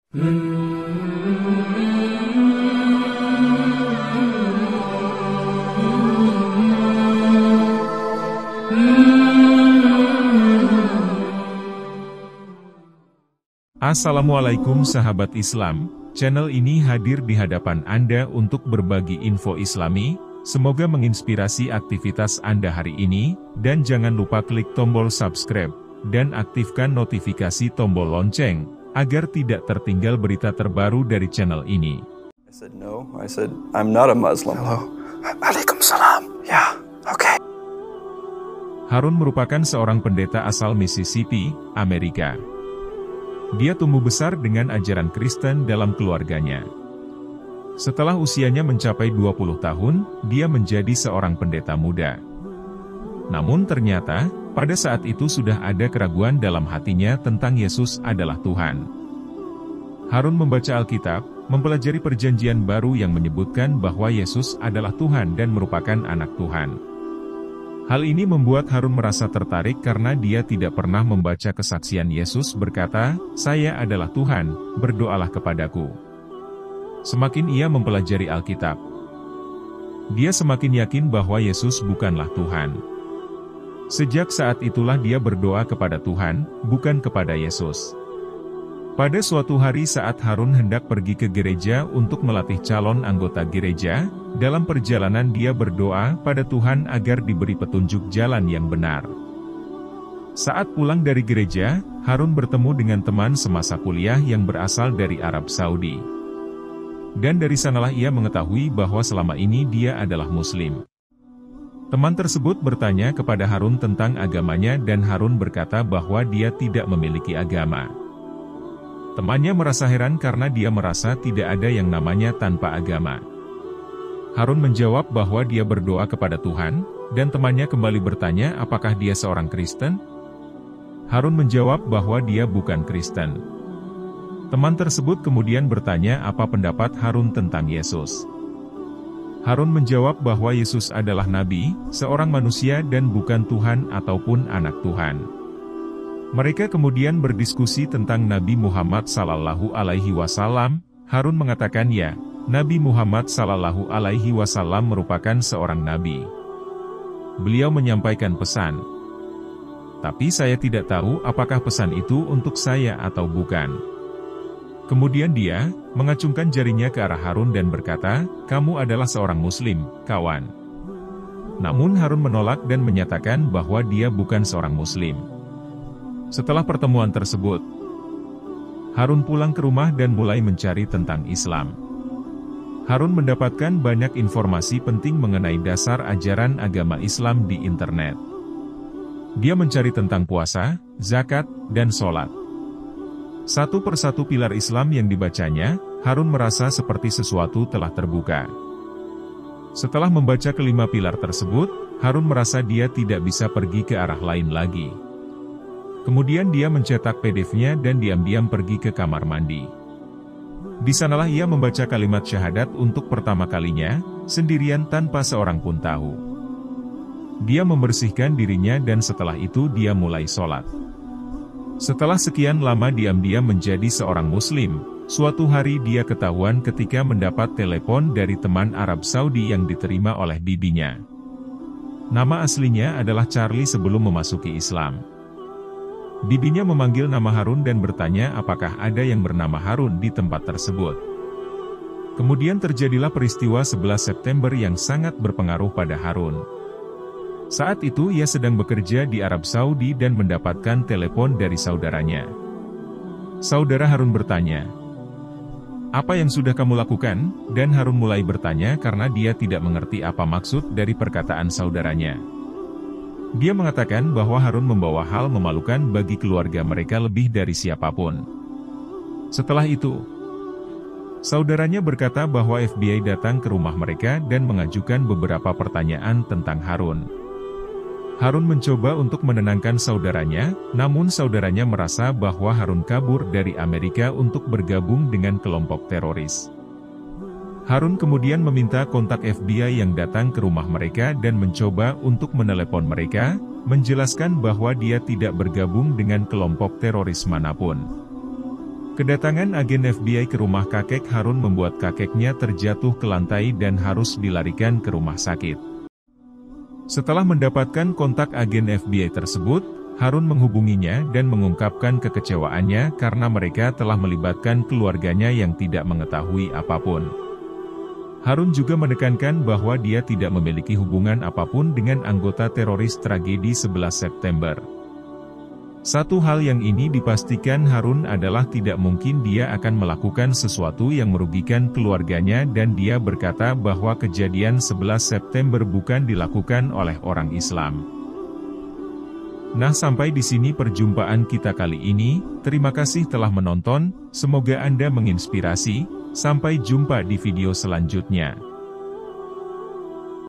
Assalamualaikum sahabat Islam, channel ini hadir di hadapan Anda untuk berbagi info Islami, semoga menginspirasi aktivitas Anda hari ini, dan jangan lupa klik tombol subscribe, dan aktifkan notifikasi tombol lonceng, agar tidak tertinggal berita terbaru dari channel ini. I said no. I said I'm not a Muslim. Hello. Waalaikumsalam. Ya, oke. Harun merupakan seorang pendeta asal Mississippi, Amerika. Dia tumbuh besar dengan ajaran Kristen dalam keluarganya. Setelah usianya mencapai 20 tahun, dia menjadi seorang pendeta muda. Namun ternyata, pada saat itu sudah ada keraguan dalam hatinya tentang Yesus adalah Tuhan. Harun membaca Alkitab, mempelajari perjanjian baru yang menyebutkan bahwa Yesus adalah Tuhan dan merupakan anak Tuhan. Hal ini membuat Harun merasa tertarik karena dia tidak pernah membaca kesaksian Yesus berkata, "Saya adalah Tuhan, berdoalah kepadaku." Semakin ia mempelajari Alkitab, dia semakin yakin bahwa Yesus bukanlah Tuhan. Sejak saat itulah dia berdoa kepada Tuhan, bukan kepada Yesus. Pada suatu hari saat Harun hendak pergi ke gereja untuk melatih calon anggota gereja, dalam perjalanan dia berdoa pada Tuhan agar diberi petunjuk jalan yang benar. Saat pulang dari gereja, Harun bertemu dengan teman semasa kuliah yang berasal dari Arab Saudi. Dan dari sanalah ia mengetahui bahwa selama ini dia adalah Muslim. Teman tersebut bertanya kepada Harun tentang agamanya dan Harun berkata bahwa dia tidak memiliki agama. Temannya merasa heran karena dia merasa tidak ada yang namanya tanpa agama. Harun menjawab bahwa dia berdoa kepada Tuhan, dan temannya kembali bertanya apakah dia seorang Kristen? Harun menjawab bahwa dia bukan Kristen. Teman tersebut kemudian bertanya apa pendapat Harun tentang Yesus. Harun menjawab bahwa Yesus adalah Nabi, seorang manusia dan bukan Tuhan ataupun anak Tuhan. Mereka kemudian berdiskusi tentang Nabi Muhammad SAW. Harun mengatakan ya, Nabi Muhammad SAW merupakan seorang Nabi. Beliau menyampaikan pesan. Tapi saya tidak tahu apakah pesan itu untuk saya atau bukan. Kemudian dia mengacungkan jarinya ke arah Harun dan berkata, "Kamu adalah seorang Muslim, kawan." Namun Harun menolak dan menyatakan bahwa dia bukan seorang Muslim. Setelah pertemuan tersebut, Harun pulang ke rumah dan mulai mencari tentang Islam. Harun mendapatkan banyak informasi penting mengenai dasar ajaran agama Islam di internet. Dia mencari tentang puasa, zakat, dan sholat. Satu persatu pilar Islam yang dibacanya, Harun merasa seperti sesuatu telah terbuka. Setelah membaca kelima pilar tersebut, Harun merasa dia tidak bisa pergi ke arah lain lagi. Kemudian dia mencetak PDF-nya dan diam-diam pergi ke kamar mandi. Di sanalah ia membaca kalimat syahadat untuk pertama kalinya, sendirian tanpa seorang pun tahu. Dia membersihkan dirinya dan setelah itu dia mulai sholat. Setelah sekian lama diam-diam menjadi seorang Muslim, suatu hari dia ketahuan ketika mendapat telepon dari teman Arab Saudi yang diterima oleh bibinya. Nama aslinya adalah Charlie sebelum memasuki Islam. Bibinya memanggil nama Harun dan bertanya apakah ada yang bernama Harun di tempat tersebut. Kemudian terjadilah peristiwa 11 September yang sangat berpengaruh pada Harun. Saat itu ia sedang bekerja di Arab Saudi dan mendapatkan telepon dari saudaranya. Saudara Harun bertanya, "Apa yang sudah kamu lakukan?" Dan Harun mulai bertanya karena dia tidak mengerti apa maksud dari perkataan saudaranya. Dia mengatakan bahwa Harun membawa hal memalukan bagi keluarga mereka lebih dari siapapun. Setelah itu, saudaranya berkata bahwa FBI datang ke rumah mereka dan mengajukan beberapa pertanyaan tentang Harun. Harun mencoba untuk menenangkan saudaranya, namun saudaranya merasa bahwa Harun kabur dari Amerika untuk bergabung dengan kelompok teroris. Harun kemudian meminta kontak FBI yang datang ke rumah mereka dan mencoba untuk menelepon mereka, menjelaskan bahwa dia tidak bergabung dengan kelompok teroris manapun. Kedatangan agen FBI ke rumah kakek Harun membuat kakeknya terjatuh ke lantai dan harus dilarikan ke rumah sakit. Setelah mendapatkan kontak agen FBI tersebut, Harun menghubunginya dan mengungkapkan kekecewaannya karena mereka telah melibatkan keluarganya yang tidak mengetahui apapun. Harun juga menekankan bahwa dia tidak memiliki hubungan apapun dengan anggota teroris tragedi 11 September. Satu hal yang ini dipastikan Harun adalah tidak mungkin dia akan melakukan sesuatu yang merugikan keluarganya dan dia berkata bahwa kejadian 11 September bukan dilakukan oleh orang Islam. Nah, sampai di sini perjumpaan kita kali ini. Terima kasih telah menonton, semoga Anda menginspirasi. Sampai jumpa di video selanjutnya.